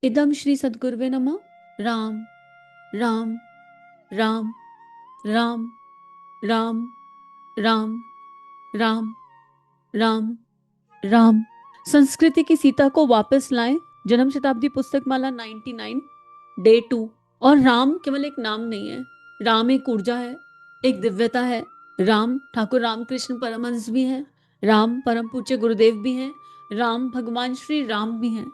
इदम श्री सद्गुरुवे नमः। राम राम राम राम राम राम राम राम राम। संस्कृति की सीता को वापस लाएं। जन्म शताब्दी पुस्तक माला 99 डे 2। और राम केवल एक नाम नहीं है, राम एक ऊर्जा है, एक दिव्यता है। राम ठाकुर रामकृष्ण परमहंस भी हैं, राम परम पूज्य गुरुदेव भी हैं, राम भगवान श्री राम भी हैं,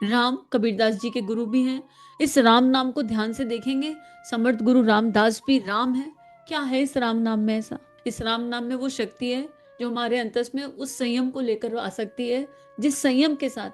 राम कबीरदास जी के गुरु भी हैं। इस राम नाम को ध्यान से देखेंगे, समर्थ गुरु रामदास भी राम है। क्या है इस राम नाम में ऐसा? इस राम नाम में वो शक्ति है जो हमारे अंतस में उस संयम को लेकर आ सकती है, जिस संयम के साथ,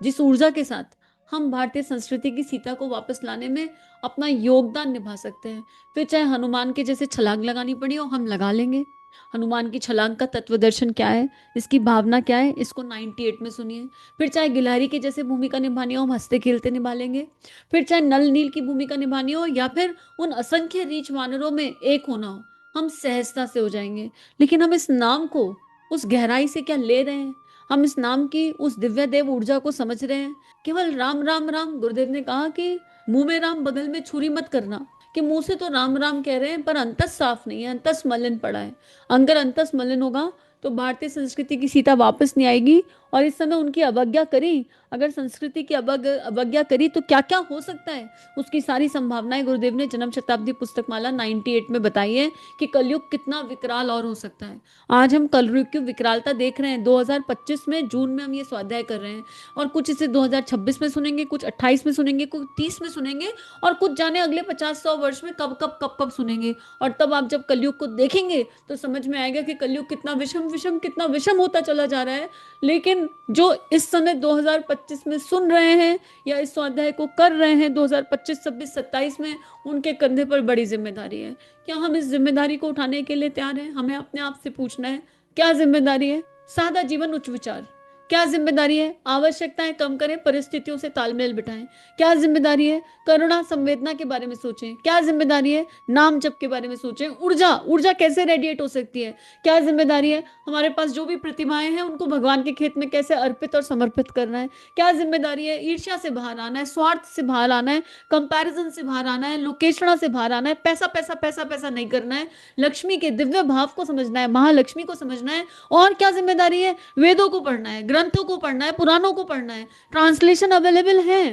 जिस ऊर्जा के साथ हम भारतीय संस्कृति की सीता को वापस लाने में अपना योगदान निभा सकते हैं। फिर चाहे हनुमान के जैसे छलांग लगानी पड़ी हो, हम लगा लेंगे। हनुमान की छलांग का तत्व दर्शन क्या है, इसकी भावना क्या है, इसको 98 में सुनिए। फिर चाहे गिलहरी की जैसे भूमिका निभानी हो, हम हंसते खेलते निभा लेंगे। फिर चाहे नल नील की भूमिका निभानी हो या फिर उन असंख्य रीछ वानरों में एक होना हो, हम सहजता से हो जाएंगे। लेकिन हम इस नाम को उस गहराई से क्या ले रहे हैं? हम इस नाम की उस दिव्य देव ऊर्जा को समझ रहे हैं? केवल राम राम राम, गुरुदेव ने कहा कि मुंह में राम बगल में छुरी मत करना, कि मुंह से तो राम राम कह रहे हैं पर अंतस साफ नहीं है, अंतस मलिन पड़ा है। अगर अंतस मलिन होगा तो भारतीय संस्कृति की सीता वापस नहीं आएगी। और इस समय उनकी अवज्ञा करी, अगर संस्कृति की अवज्ञा करी तो क्या क्या हो सकता है, उसकी सारी संभावनाएं गुरुदेव ने जन्म शताब्दी पुस्तक माला 98 में बताई है कि कलयुग कितना विकराल और हो सकता है। आज हम कलयुग की विकरालता देख रहे हैं। 2025 में जून में हम ये स्वाध्याय कर रहे हैं और कुछ इसे 2026 में सुनेंगे, कुछ 28 में सुनेंगे, कुछ 30 में सुनेंगे और कुछ जाने अगले 50-100 वर्ष में कब कब कब कब सुनेंगे। और तब आप जब कलयुग को देखेंगे तो समझ में आएगा कि कलयुग कितना विषम विषम कितना विषम होता चला जा रहा है। लेकिन जो इस समय 2025 में सुन रहे हैं या इस स्वाध्याय को कर रहे हैं 2025, 26, 27 में, उनके कंधे पर बड़ी जिम्मेदारी है। क्या हम इस जिम्मेदारी को उठाने के लिए तैयार हैं? हमें अपने आप से पूछना है, क्या जिम्मेदारी है? सादा जीवन उच्च विचार। क्या जिम्मेदारी है? आवश्यकताएं कम करें, परिस्थितियों से तालमेल बिठाएं। क्या जिम्मेदारी है? करुणा संवेदना के बारे में सोचें। क्या जिम्मेदारी है? नाम जप के बारे में सोचें। ऊर्जा ऊर्जा कैसे रेडिएट हो सकती है? क्या जिम्मेदारी है? हमारे पास जो भी प्रतिभाएं हैं उनको भगवान के खेत में कैसे अर्पित और समर्पित करना है। क्या जिम्मेदारी है? ईर्ष्या से बाहर आना है, स्वार्थ से बाहर आना है, कंपैरिजन से बाहर आना है, लोकेशना से बाहर आना है, पैसा पैसा पैसा पैसा नहीं करना है, लक्ष्मी के दिव्य भाव को समझना है, महालक्ष्मी को समझना है। और क्या जिम्मेदारी है? वेदों को पढ़ना है, ग्रंथों को पढ़ना है, पुराणों को पढ़ना है। ट्रांसलेशन अवेलेबल है,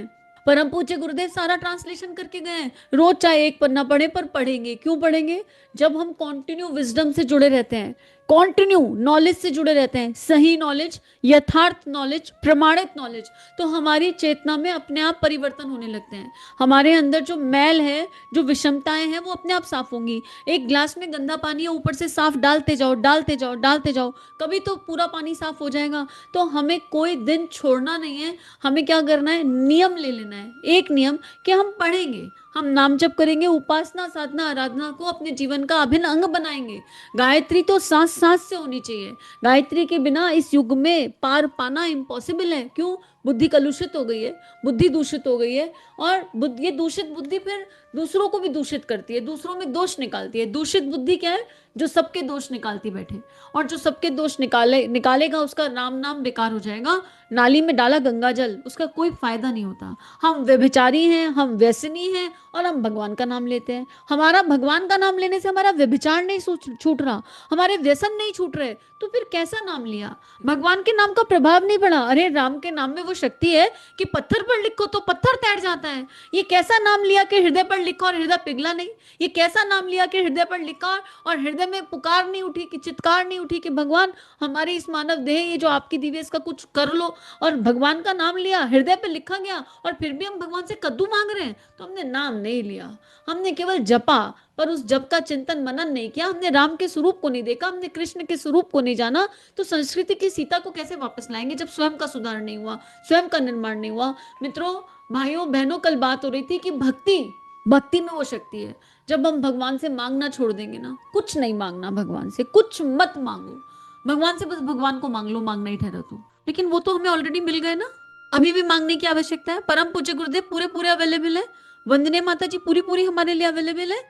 परम पूज्य गुरुदेव सारा ट्रांसलेशन करके गए हैं। रोज चाहे एक पन्ना पढ़े, पर पढ़ेंगे। क्यों पढ़ेंगे? जब हम कॉन्टिन्यू विजडम से जुड़े रहते हैं, कॉन्टिन्यू नॉलेज से जुड़े रहते हैं, सही नॉलेज, यथार्थ नॉलेज, प्रमाणित नॉलेज, तो हमारी चेतना में अपने आप परिवर्तन होने लगते हैं। हमारे अंदर जो मैल है, जो विषमताएं हैं, वो अपने आप साफ होंगी। एक ग्लास में गंदा पानी है, ऊपर से साफ डालते जाओ डालते जाओ डालते जाओ, कभी तो पूरा पानी साफ हो जाएगा। तो हमें कोई दिन छोड़ना नहीं है। हमें क्या करना है? नियम ले लेना है। एक नियम कि हम पढ़ेंगे, हम नाम जप करेंगे, उपासना साधना आराधना को अपने जीवन का अभिन्न अंग बनाएंगे। गायत्री तो सांस सांस से होनी चाहिए। गायत्री के बिना इस युग में पार पाना इम्पॉसिबल है। क्यों? बुद्धि कलुषित हो गई है, बुद्धि दूषित हो गई है। और ये दूषित बुद्धि फिर दूसरों को भी दूषित करती है, दूसरों में दोष निकालती है। दूषित बुद्धि क्या है? जो सबके दोष निकालती बैठे, और जो सबके दोष निकालेगा उसका राम नाम बेकार हो जाएगा। नाली में डाला गंगा जल, उसका कोई फायदा नहीं होता। हम व्यभिचारी हैं, हम व्यसनी हैं और हम भगवान का नाम लेते हैं। हमारा भगवान का नाम लेने से हमारा व्यभिचार नहीं छूट रहा, हमारे व्यसन नहीं छूट रहे, तो फिर कैसा नाम लिया? भगवान के नाम का प्रभाव नहीं पड़ा। अरे राम के नाम में वो शक्ति है कि पत्थर पर लिखो तो पत्थर तैर जाता है। ये कैसा नाम लिया कि हृदय पर लिखा और हृदय पिघला नहीं? ये कैसा नाम लिया कि हृदय पर लिखा और हृदय में पुकार नहीं उठी, कि चित्कार नहीं उठी कि भगवान हमारी इस मानव देह, ये जो आपकी दी है, इसका कुछ कर लो। और भगवान का नाम लिया, हृदय पे लिखा गया, और फिर भी हम भगवान से कद्दू मांग रहे हैं। तो हमने नाम नहीं लिया, हमने केवल जपा, पर उस जप का चिंतन मनन नहीं किया। हमने राम के स्वरूप को नहीं देखा, हमने कृष्ण के स्वरूप को नहीं जाना। तो संस्कृति की सीता को कैसे वापस लाएंगे जब स्वयं का सुधार नहीं हुआ, स्वयं का निर्माण नहीं हुआ? मित्रों, भाइयों बहनों, कल बात हो रही थी कि भक्ति, भक्ति में वो शक्ति है। जब हम भगवान से मांगना छोड़ देंगे ना, कुछ नहीं मांगना भगवान से, कुछ मत मांगो भगवान से, बस भगवान को मांग लो, मांगना ही ठहरा तो। लेकिन वो तो हमें ऑलरेडी मिल गए ना, अभी भी मांगने की आवश्यकता है। परम पूज्य गुरुदेव पूरे पूरे अवेलेबल है, वंदने माता जी पूरी पूरी हमारे लिए अवेलेबल है।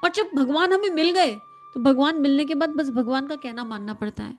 और जब भगवान हमें मिल गए तो भगवान मिलने के बाद बस भगवान का कहना मानना पड़ता है।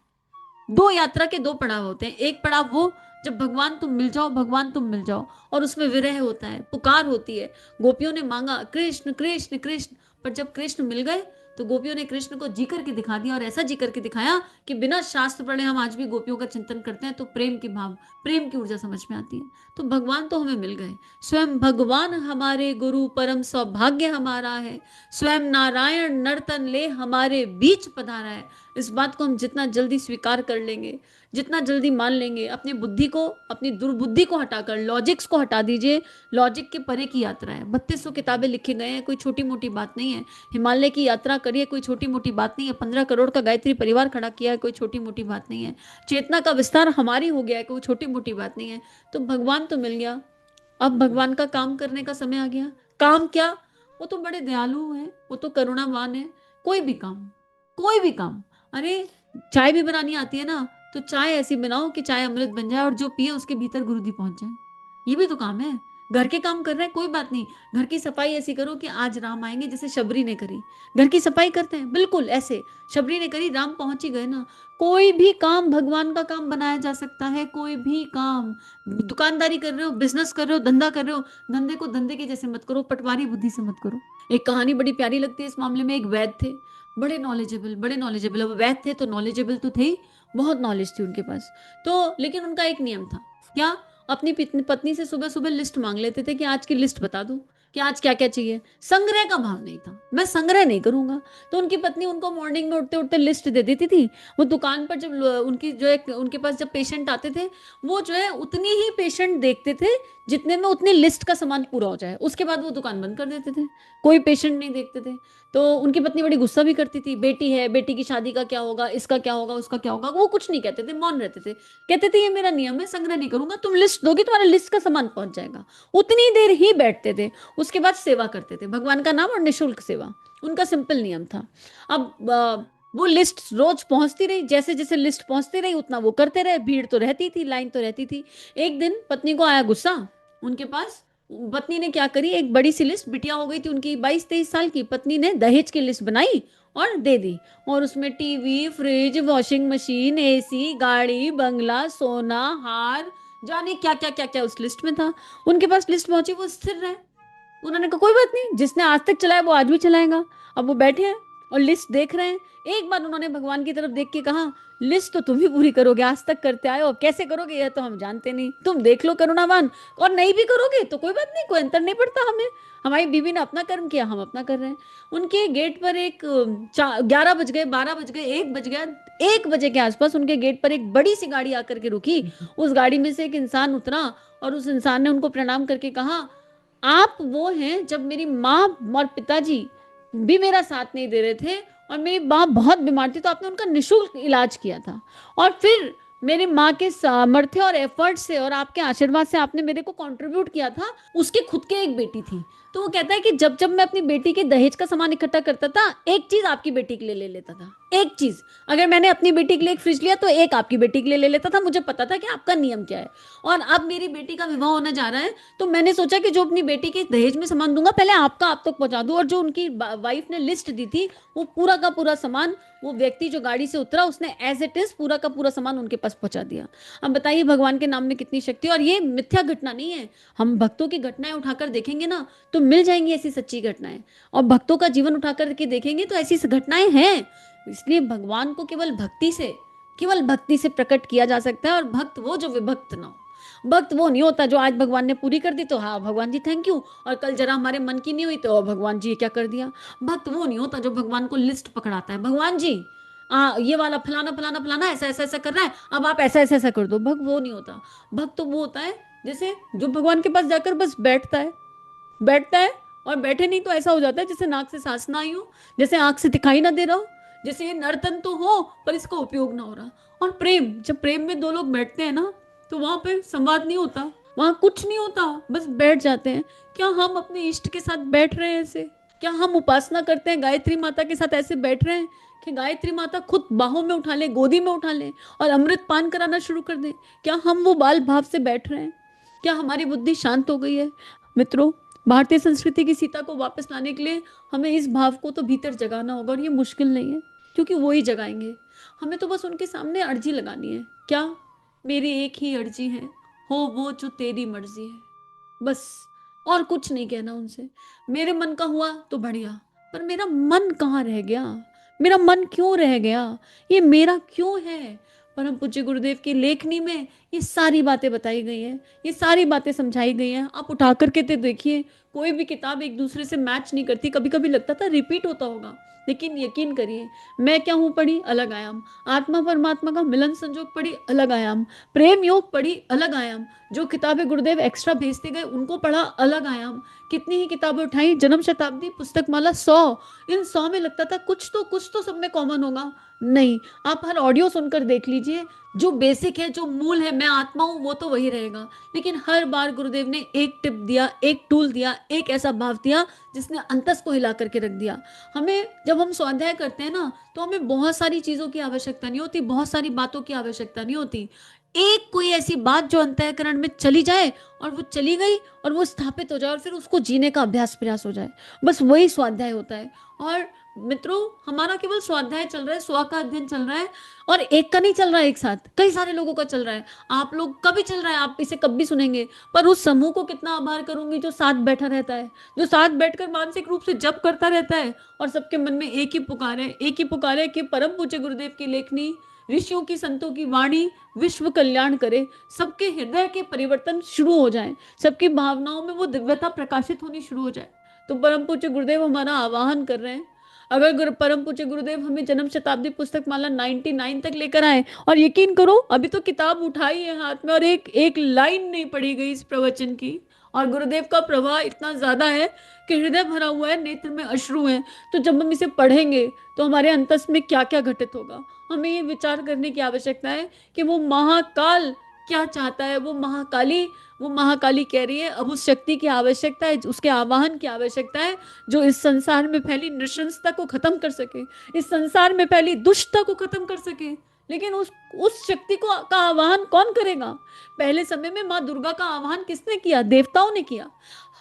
दो यात्रा के दो पड़ाव होते हैं। एक पड़ाव वो जब भगवान तुम मिल जाओ, भगवान तुम मिल जाओ, और उसमें विरह होता है, पुकार होती है। गोपियों ने मांगा कृष्ण कृष्ण कृष्ण, पर जब कृष्ण मिल गए तो गोपियों ने कृष्ण को जी करके दिखा दिया, और ऐसा जी करके दिखाया कि बिना शास्त्र पढ़े हम आज भी गोपियों का चिंतन करते हैं तो प्रेम की भाव, प्रेम की ऊर्जा समझ में आती है। तो भगवान तो हमें मिल गए, स्वयं भगवान हमारे गुरु, परम सौभाग्य हमारा है, स्वयं नारायण नर्तन ले हमारे बीच पधारा है। इस बात को हम जितना जल्दी स्वीकार कर लेंगे, जितना जल्दी मान लेंगे, अपनी बुद्धि को, अपनी दुर्बुद्धि को हटाकर लॉजिक्स को हटा दीजिए। लॉजिक के परे की यात्रा है, 3200 किताबें लिखी गए हैं, कोई छोटी मोटी बात नहीं है। हिमालय की यात्रा करिए, कोई छोटी मोटी बात नहीं है। 15 करोड़ का गायत्री परिवार खड़ा किया है, कोई छोटी मोटी बात नहीं है। चेतना का विस्तार हमारी हो गया है, कोई छोटी मोटी बात नहीं है। तो भगवान तो मिल गया, अब भगवान का काम करने का समय आ गया। काम क्या, वो तो बड़े दयालु है, वो तो करुणावान है। कोई भी काम, कोई भी काम, अरे चाय भी बनानी आती है ना, तो चाय ऐसी बनाओ कि चाय अमृत बन जाए और जो पिए उसके भीतर गुरुदी पहुंच जाए। ये भी तो काम है। घर के काम कर रहे हैं, कोई बात नहीं, घर की सफाई ऐसी करो कि आज राम आएंगे, जैसे शबरी ने करी। घर की सफाई करते हैं बिल्कुल ऐसे, शबरी ने करी, राम पहुंच ही गए ना। कोई भी काम भगवान का काम बनाया जा सकता है, कोई भी काम। दुकानदारी कर रहे हो, बिजनेस कर रहे हो, धंधा कर रहे हो, धंधे को धंधे के जैसे मत करो, पटवारी बुद्धि से मत करो। एक कहानी बड़ी प्यारी लगती है इस मामले में। एक वैद्य थे, बड़े नॉलेजेबल, बड़े नॉलेजेबल। अब वैद्य थे तो नॉलेजेबल तो थे ही, बहुत नॉलेज थी उनके पास। तो लेकिन उनका एक नियम था, क्या, अपनी पत्नी से सुबह सुबह लिस्ट मांग लेते थे कि आज की लिस्ट बता दो कि आज क्या क्या चाहिए। संग्रह का भाव नहीं था, मैं संग्रह नहीं करूंगा। तो उनकी पत्नी उनको मॉर्निंग में उठते उठते लिस्ट दे देती थी। वो दुकान पर जब उनकी जो है, उनके पास जब पेशेंट आते थे, वो जो है उतनी ही पेशेंट देखते थे जितने में उतनी लिस्ट का सामान पूरा हो जाए, उसके बाद वो दुकान बंद कर देते थे, कोई पेशेंट नहीं देखते थे। तो उनकी पत्नी बड़ी गुस्सा भी करती थी, बेटी है, बेटी की शादी का क्या होगा, इसका क्या होगा, उसका क्या होगा। वो कुछ नहीं कहते थे, मौन रहते थे। कहते थे ये मेरा नियम है, संग्रह नहीं करूंगा, तुम लिस्ट दोगे तुम्हारा लिस्ट का सामान पहुंच जाएगा। उतनी देर ही बैठते थे, उसके बाद सेवा करते थे, भगवान का नाम और निःशुल्क सेवा, उनका सिंपल नियम था। अब वो लिस्ट रोज पहुंचती रही, जैसे जैसे लिस्ट पहुंचती रही उतना वो करते रहे, भीड़ तो रहती थी, लाइन तो रहती थी। एक दिन पत्नी को आया गुस्सा उनके पास। पत्नी ने क्या करी, एक बड़ी सी लिस्ट, बिटिया हो गई थी उनकी 22-23 साल की, पत्नी ने दहेज की लिस्ट बनाई और दे दी। और उसमें TV, fridge, washing machine, AC, गाड़ी, बंगला, सोना, हार, जाने क्या क्या क्या क्या उस लिस्ट में था। उनके पास लिस्ट पहुंची, वो स्थिर रहे। उन्होंने कहा कोई बात नहीं, जिसने आज तक चलाया वो आज भी चलाएगा। अब वो बैठे हैं और लिस्ट देख रहे हैं। एक बार उन्होंने भगवान की तरफ देख के कहा, लिस्ट तो तुम ही पूरी करोगे, आज तक करते आए हो, कैसे करोगे यह तो हम जानते नहीं, तुम देख लो करुणावान। और नहीं भी करोगे तो कोई बात नहीं, कोई अंतर नहीं पड़ता हमें, हमारी बीवी ने अपना कर्म किया, हम अपना कर रहे हैं। उनके गेट पर एक 11 बज गए, 12 बज गए, 1 बज गया, 1 बजे के आसपास उनके गेट पर एक बड़ी सी गाड़ी आकर के रुकी। उस गाड़ी में से एक इंसान उतरा और उस इंसान ने उनको प्रणाम करके कहा, आप वो हैं जब मेरी माँ और पिताजी भी मेरा साथ नहीं दे रहे थे और मेरी माँ बहुत बीमार थी तो आपने उनका निःशुल्क इलाज किया था, और फिर मेरी माँ के सामर्थ्य और एफर्ट से और आपके आशीर्वाद से आपने मेरे को कंट्रीब्यूट किया था। उसके खुद के एक बेटी थी, तो वो कहता है कि जब जब मैं अपनी बेटी के दहेज का सामान इकट्ठा करता था, एक चीज आपकी बेटी के लिए ले लेता था, एक चीज। अगर मैंने अपनी बेटी के लिए एक फ्रिज लिया तो एक आपकी बेटी के लिए ले लेता था, मुझे पता था कि आपका नियम क्या है। और अब मेरी बेटी का विवाह होने जा रहा है, तो मैंने सोचा कि जो अपनी बेटी के दहेज में सामान दूंगा पहले आपका आप तक पहुंचा दूं। और जो उनकी वाइफ ने लिस्ट दी थी, वो पूरा का पूरा सामान, वो व्यक्ति जो गाड़ी से उतरा उसने एज इट इज पूरा का पूरा सामान उनके पास पहुंचा दिया। अब बताइए भगवान के नाम में कितनी शक्ति है। और ये मिथ्या घटना नहीं है, हम भक्तों की घटनाएं उठाकर देखेंगे ना तो मिल जाएंगी ऐसी सच्ची घटनाएं, और भक्तों का जीवन उठाकर के देखेंगे तो ऐसी घटनाएं हैं। इसलिए भगवान को केवल भक्ति से प्रकट किया जा सकता है। और भक्त वो जो विभक्त ना हो, भक्त वो नहीं होता जो आज भगवान ने पूरी कर दी तो हाँ भगवान जी थैंक यू, और कल जरा हमारे मन की नहीं हुई तो भगवान जी क्या कर दिया। भक्त वो नहीं होता जो भगवान को लिस्ट पकड़ाता है, भगवान जी ये वाला फलाना फलाना फलाना ऐसा ऐसा ऐसा कर रहा है, अब आप ऐसा ऐसा ऐसा कर दो। भक्त वो नहीं होता। भक्त तो वो होता है जैसे जो भगवान के पास जाकर बस बैठता है और बैठे नहीं तो ऐसा हो जाता है जैसे नाक से सांस ना आई हो, जैसे आंख से दिखाई ना दे रहा हो, जैसे ये नर्तन तो हो पर इसका उपयोग ना हो रहा। और प्रेम, जब प्रेम में दो लोग बैठते हैं ना तो वहां पे संवाद नहीं होता, वहां कुछ नहीं होता, बस बैठ जाते हैं। क्या हम अपने इष्ट के साथ बैठ रहे हैं ऐसे? क्या हम उपासना करते हैं गायत्री माता के साथ ऐसे बैठ रहे हैं कि गायत्री माता खुद बाहों में उठा ले, गोदी में उठा ले और अमृत पान कराना शुरू कर दे? क्या हम वो बाल भाव से बैठ रहे हैं? क्या हमारी बुद्धि शांत हो गई है? मित्रों, भारतीय संस्कृति की सीता को वापस लाने के लिए हमें इस भाव को तो भीतर जगाना होगा, और ये मुश्किल नहीं है क्योंकि वो ही जगाएंगे। हमें तो बस उनके सामने अर्जी लगानी है। क्या? मेरी एक ही अर्जी है, हो वो जो तेरी मर्जी है। बस, और कुछ नहीं कहना उनसे। मेरे मन का हुआ तो बढ़िया, पर मेरा मन कहाँ रह गया, मेरा मन क्यों रह गया, ये मेरा क्यों है। परम पूज्य गुरुदेव की लेखनी में ये सारी बातें बताई गई हैं, ये सारी बातें समझाई गई हैं। आप उठा करके तो देखिए, कोई भी किताब एक दूसरे से मैच नहीं करती। कभी कभी लगता था रिपीट होता होगा, लेकिन यकीन करिए, मैं क्या हूं पढ़ी अलग आयाम, आत्मा परमात्मा का मिलन संजोग पढ़ी अलग आयाम, प्रेम योग पढ़ी अलग आयाम, जो किताबें गुरुदेव एक्स्ट्रा भेजते गए उनको पढ़ा अलग आयाम। कितनी ही किताबें उठाई, जन्म शताब्दी पुस्तक माला 100, इन 100 में लगता था कुछ तो सब में कॉमन होगा। नहीं, आप हर ऑडियो सुनकर देख लीजिए, जो बेसिक है, जो मूल है, मैं आत्मा हूं, वो तो वही रहेगा। लेकिन हर बार गुरुदेव ने एक टिप दिया, एक टूल दिया, एक ऐसा भाव दिया जिसने अंतस को हिला करके रख दिया। हमें जब हम स्वाध्याय करते हैं ना, तो हमें बहुत सारी चीजों की आवश्यकता नहीं होती, बहुत सारी बातों की आवश्यकता नहीं होती। एक कोई ऐसी बात जो अंतःकरण में चली जाए, और वो चली गई, और वो स्थापित हो जाए, और फिर उसको जीने का अभ्यास प्रयास हो जाए, बस वही स्वाध्याय होता है। और मित्रों, हमारा केवल स्वाध्याय चल रहा है, स्व का अध्ययन चल रहा है, और एक का नहीं चल रहा है, एक साथ कई सारे लोगों का चल रहा है। आप लोग का भी चल रहा है, आप इसे कब भी सुनेंगे। पर उस समूह को कितना आभार करूंगी जो साथ बैठा रहता है, जो साथ बैठकर मानसिक रूप से जप करता रहता है, और सबके मन में एक ही पुकार है, एक ही पुकार है कि परम पूज्य गुरुदेव की लेखनी, ऋषियों की संतों की वाणी विश्व कल्याण करे, सबके हृदय के परिवर्तन शुरू हो जाए, सबकी भावनाओं में वो दिव्यता प्रकाशित होनी शुरू हो जाए। तो परम पूज्य गुरुदेव हमारा आवाहन कर रहे हैं। अगर परम पूज्य गुरुदेव हमें जन्म शताब्दी पुस्तक माला 99 तक लेकर आए, और यकीन करो, अभी तो किताब उठाई है हाथ में, और एक एक लाइन नहीं पढ़ी गई इस प्रवचन की, और गुरुदेव का प्रवाह इतना ज्यादा है कि हृदय भरा हुआ है, नेत्र में अश्रु हैं। तो जब हम इसे पढ़ेंगे, तो हमारे अंतस में क्या क्या घटित होगा, हमें ये विचार करने की आवश्यकता है कि वो महाकाल क्या चाहता है, वो महाकाली कह रही है, अब उस शक्ति की आवश्यकता है, उसके आवाहन की आवश्यकता है, जो इस संसार में फैली नृशंसता को खत्म कर सके, इस संसार में फैली दुष्टता को खत्म कर सके। लेकिन उस शक्ति को का आवाहन कौन करेगा। पहले समय में माँ दुर्गा का आवाहन किसने किया, देवताओं ने किया।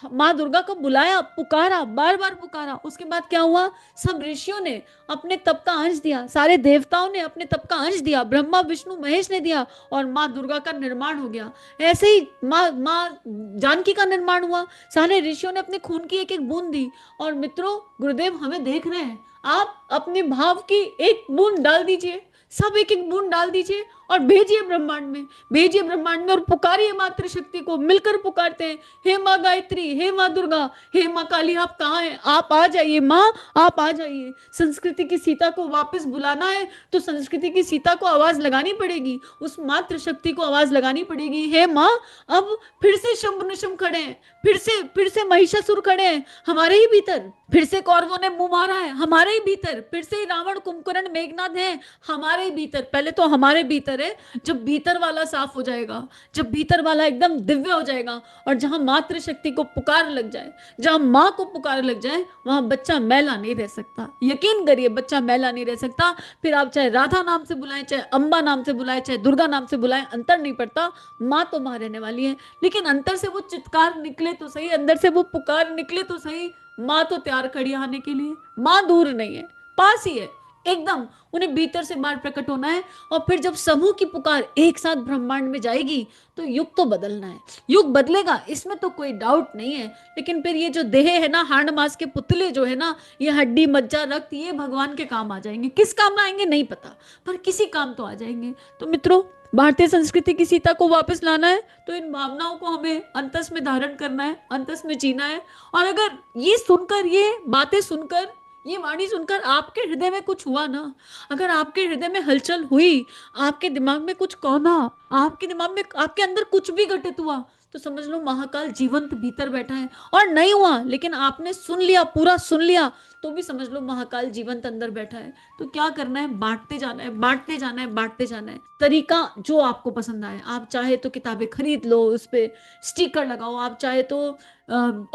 माँ दुर्गा को बुलाया, पुकारा, बार बार पुकारा, उसके बाद क्या हुआ, सब ऋषियों ने अपने तप का अंश दिया, सारे देवताओं ने अपने तप का अंश दिया, ब्रह्मा विष्णु महेश ने दिया, और माँ दुर्गा का निर्माण हो गया। ऐसे ही माँ जानकी का निर्माण हुआ, सारे ऋषियों ने अपने खून की एक एक बूंद दी। और मित्रों, गुरुदेव हमें देख रहे हैं, आप अपने भाव की एक बूंद डाल दीजिए, सब एक एक बूंद डाल दीजिए, और भेजिए ब्रह्मांड में, भेजिए ब्रह्मांड में, और पुकारिए मातृ शक्ति को। मिलकर पुकारते हैं, हे माँ गायत्री, हे माँ दुर्गा, हे माँ काली, आप कहाँ हैं, आप आ जाइए माँ, आप आ जाइए। संस्कृति की सीता को वापस बुलाना है, तो संस्कृति की सीता को आवाज लगानी पड़ेगी, उस मातृ शक्ति को आवाज लगानी पड़ेगी। हे माँ, अब फिर से शंभु निशुंभ खड़े हैं, फिर से महिषासुर खड़े हैं हमारे ही भीतर, फिर से कौरवों ने मुंह मारा है हमारे ही भीतर, फिर से रावण कुंभकर्ण मेघनाद है हमारे ही भीतर। पहले तो हमारे भीतर है, जब भीतर वाला साफ हो जाएगा, जब भीतर वाला एकदम दिव्य हो जाएगा, और जहां मातृ शक्ति को पुकार लग जाए, जहां माँ को पुकार लग जाए, वहां बच्चा मैला नहीं रह सकता। यकीन करिए, बच्चा मैला नहीं रह सकता। फिर आप चाहे राधा नाम से बुलाएं, चाहे अम्बा नाम से बुलाएं, चाहे दुर्गा नाम से बुलाएं, अंतर नहीं पड़ता, माँ तो माँ रहने वाली है। लेकिन अंतर से वो चित्कार निकले तो सही, अंदर से वो पुकार निकले तो सही, माँ तो तैयार खड़ी आने के लिए। माँ दूर नहीं है, पास ही है एकदम, उन्हें भीतर से बाहर प्रकट होना है। और फिर जब समूह की पुकार एक साथ ब्रह्मांड में जाएगी, तो युग तो बदलना है, युग बदलेगा, इसमें तो कोई डाउट नहीं है। लेकिन फिर ये जो देह है ना, हाड़ मास के पुतले जो है ना, ये हड्डी मज्जा रक्त, ये भगवान के काम आ जाएंगे। किस काम आएंगे नहीं पता, पर किसी काम तो आ जाएंगे। तो मित्रों, भारतीय संस्कृति की सीता को वापस लाना है, तो इन भावनाओं को हमें अंतस में धारण करना है, अंतस में जीना है। और अगर ये सुनकर, ये बातें सुनकर, ये वाणी सुनकर आपके हृदय में कुछ हुआ ना, अगर आपके हृदय में हलचल हुई, आपके दिमाग में कुछ कौना, आपके दिमाग में, आपके अंदर कुछ भी घटित हुआ, तो समझ लो महाकाल जीवंत भीतर बैठा है। और नहीं हुआ, लेकिन आपने सुन लिया, पूरा सुन लिया, तो भी समझ लो महाकाल जीवंत अंदर बैठा है। तो क्या करना है, बांटते जाना है, बांटते जाना है, बांटते जाना है। तरीका जो आपको पसंद आए, आप चाहे तो किताबें खरीद लो, उस पर स्टिकर लगाओ, आप चाहे तो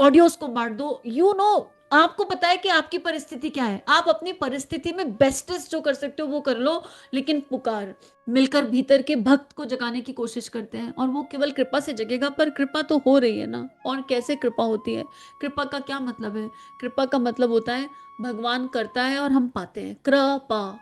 ऑडियोज को बांट दो, आपको पता है कि आपकी परिस्थिति क्या है, आप अपनी परिस्थिति में बेस्टेस्ट जो कर सकते हो वो कर लो। लेकिन पुकार मिलकर भीतर के भक्त को जगाने की कोशिश करते हैं, और वो केवल कृपा से जगेगा। पर कृपा तो हो रही है ना, और कैसे कृपा होती है, कृपा का क्या मतलब है, कृपा का मतलब होता है भगवान करता है और हम पाते हैं। कृपा,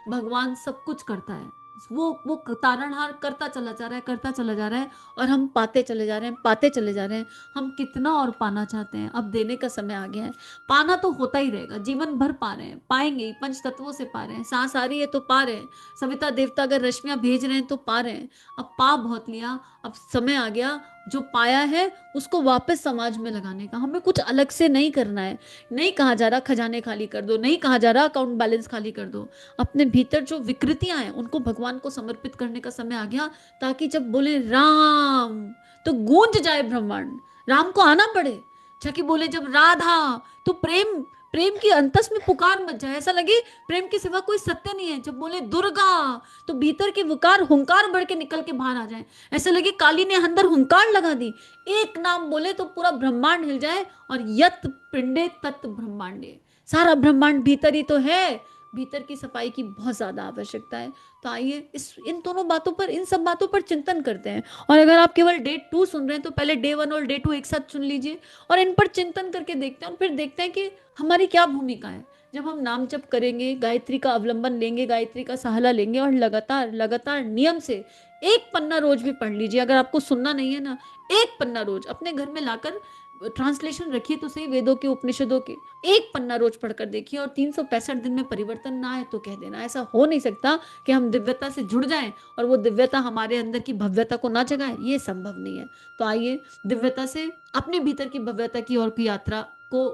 भगवान सब कुछ करता है, वो तारणहार करता चला जा रहा है, करता चला जा रहा है, और हम पाते चले जा रहे हैं, पाते चले जा रहे हैं। हम कितना और पाना चाहते हैं, अब देने का समय आ गया है। पाना तो होता ही रहेगा, जीवन भर पा रहे हैं, पाएंगे ही, पंच तत्वों से पा रहे हैं, सांस आ रही है तो पा रहे हैं, सविता देवता अगर रश्मियां भेज रहे हैं तो पा रहे हैं। अब पा बहुत लिया, अब समय आ गया जो पाया है उसको वापस समाज में लगाने का। हमें कुछ अलग से नहीं करना है। नहीं कहा जा रहा खजाने खाली कर दो, नहीं कहा जा रहा अकाउंट बैलेंस खाली कर दो। अपने भीतर जो विकृतियां हैं उनको भगवान को समर्पित करने का समय आ गया, ताकि जब बोले राम तो गूंज जाए ब्रह्मांड, राम को आना पड़े। जाके बोले जब राधा, तो प्रेम, प्रेम की अंतस में पुकार मच जाए, ऐसा लगे प्रेम के सिवा कोई सत्य नहीं है। जब बोले दुर्गा, तो भीतर के विकार हुंकार बढ़ के निकल के बाहर आ जाए, ऐसा लगे काली ने अंदर हुंकार लगा दी। एक नाम बोले तो पूरा ब्रह्मांड हिल जाए। और यत पिंडे तत् ब्रह्मांडे, सारा ब्रह्मांड भीतर ही तो है। भीतर की सफाई की बहुत ज्यादा आवश्यकता है। तो आइए इस इन दोनों बातों पर, इन सब बातों पर चिंतन करते हैं। और अगर आप केवल डे 2 सुन रहे हैं तो पहले डे 1 और डे 2 एक साथ सुन लीजिए, और इन पर चिंतन करके देखते हैं, और फिर देखते हैं कि हमारी क्या भूमिका है। जब हम नाम जप करेंगे, गायत्री का अवलंबन लेंगे, गायत्री का सहारा लेंगे, और लगातार लगातार नियम से एक पन्ना रोज भी पढ़ लीजिए। अगर आपको सुनना नहीं है ना, एक पन्ना रोज अपने घर में लाकर ट्रांसलेशन रखिए तो सही, वेदों के, उपनिषदों के, एक पन्ना रोज पढ़कर देखिए। और 365 दिन में परिवर्तन ना आए तो कह देना। ऐसा हो नहीं सकता कि हम दिव्यता से जुड़ जाएं और वो दिव्यता हमारे अंदर की भव्यता को ना जगाए, ये संभव नहीं है। तो आइए दिव्यता से अपने भीतर की भव्यता की और की यात्रा को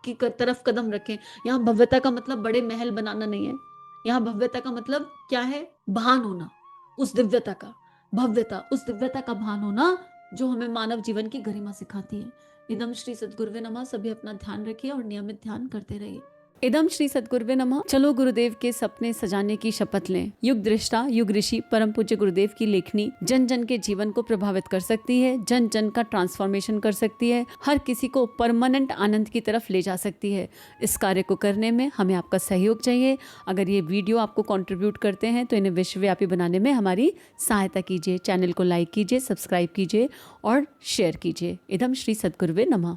की तरफ कदम रखें। यहाँ भव्यता का मतलब बड़े महल बनाना नहीं है। यहाँ भव्यता का मतलब क्या है? भान होना उस दिव्यता का, भव्यता उस दिव्यता का भान होना जो हमें मानव जीवन की गरिमा सिखाती है। इदम श्री सद्गुरुवे नमः। सभी अपना ध्यान रखिए और नियमित ध्यान करते रहिए। इदम श्री सद्गुरुवे नमः। चलो गुरुदेव के सपने सजाने की शपथ लें। युग दृष्टा, युग ऋषि, परम पूज्य गुरुदेव की लेखनी जन जन के जीवन को प्रभावित कर सकती है, जन जन का ट्रांसफॉर्मेशन कर सकती है, हर किसी को परमानेंट आनंद की तरफ ले जा सकती है। इस कार्य को करने में हमें आपका सहयोग चाहिए। अगर ये वीडियो आपको कंट्रीब्यूट करते हैं तो इन्हें विश्वव्यापी बनाने में हमारी सहायता कीजिए। चैनल को लाइक कीजिए, सब्सक्राइब कीजिए और शेयर कीजिए। इदम श्री सद्गुरुवे नमः।